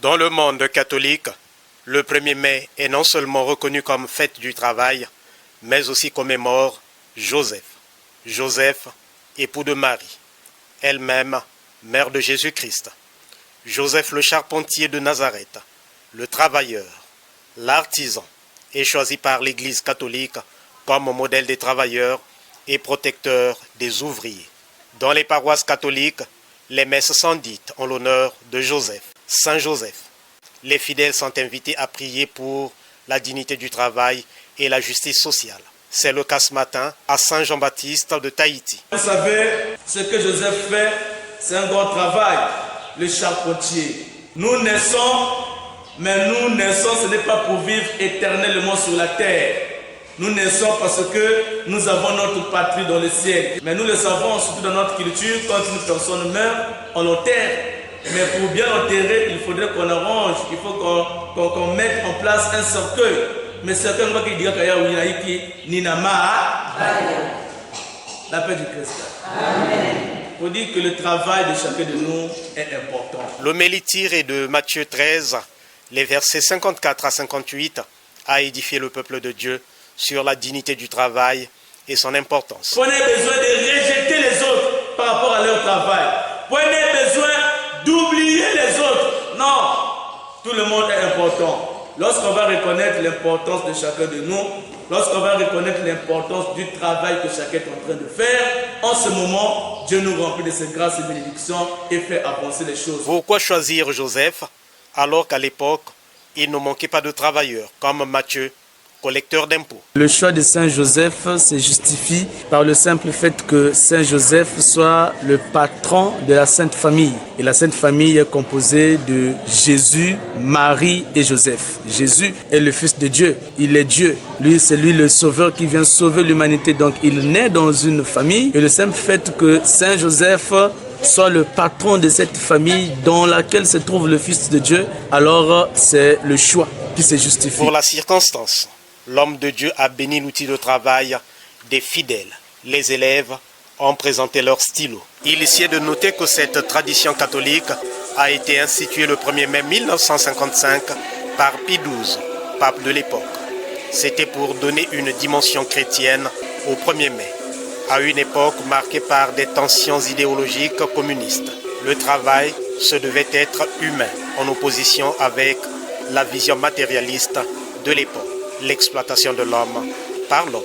Dans le monde catholique, le 1er mai est non seulement reconnu comme fête du travail, mais aussi commémore Joseph. Joseph, époux de Marie, elle-même mère de Jésus-Christ. Joseph le charpentier de Nazareth, le travailleur, l'artisan, est choisi par l'Église catholique comme modèle des travailleurs et protecteur des ouvriers. Dans les paroisses catholiques, les messes sont dites en l'honneur de Joseph, Saint Joseph. Les fidèles sont invités à prier pour la dignité du travail et la justice sociale. C'est le cas ce matin à Saint Jean-Baptiste de Tahiti. Vous savez, ce que Joseph fait, c'est un grand travail, le charpentier. Nous naissons, mais nous naissons, ce n'est pas pour vivre éternellement sur la terre. Nous naissons parce que nous avons notre patrie dans le ciel. Mais nous le savons, surtout dans notre culture, quand une personne meurt, on l'enterre. Mais pour bien l'enterrer, il faudrait qu'on arrange, il faut qu'on mette en place un cercueil. Mais certains vont dire qu'il y a la paix du Christ. Amen. Pour dire que le travail de chacun de nous est important. L'homélie tirée de Matthieu 13, les versets 54 à 58, a édifié le peuple de Dieu sur la dignité du travail et son importance. Prenez besoin de rejeter les autres par rapport à leur travail. Prenez besoin d'oublier les autres. Non, tout le monde est important. Lorsqu'on va reconnaître l'importance de chacun de nous, lorsqu'on va reconnaître l'importance du travail que chacun est en train de faire, en ce moment, Dieu nous remplit de ses grâces et bénédictions et fait avancer les choses. Pourquoi choisir Joseph alors qu'à l'époque, il ne manquait pas de travailleurs comme Matthieu, collecteur d'impôts? Le choix de Saint Joseph se justifie par le simple fait que Saint Joseph soit le patron de la Sainte Famille. Et la Sainte Famille est composée de Jésus, Marie et Joseph. Jésus est le Fils de Dieu, il est Dieu. Lui, c'est lui le Sauveur qui vient sauver l'humanité. Donc il naît dans une famille. Et le simple fait que Saint Joseph soit le patron de cette famille dans laquelle se trouve le Fils de Dieu, alors c'est le choix qui se justifie. Pour la circonstance, l'homme de Dieu a béni l'outil de travail des fidèles. Les élèves ont présenté leur stylo. Il est de noter que cette tradition catholique a été instituée le 1er mai 1955 par Pie XII, pape de l'époque. C'était pour donner une dimension chrétienne au 1er mai, à une époque marquée par des tensions idéologiques communistes. Le travail se devait être humain, en opposition avec la vision matérialiste de l'époque. L'exploitation de l'homme par l'homme.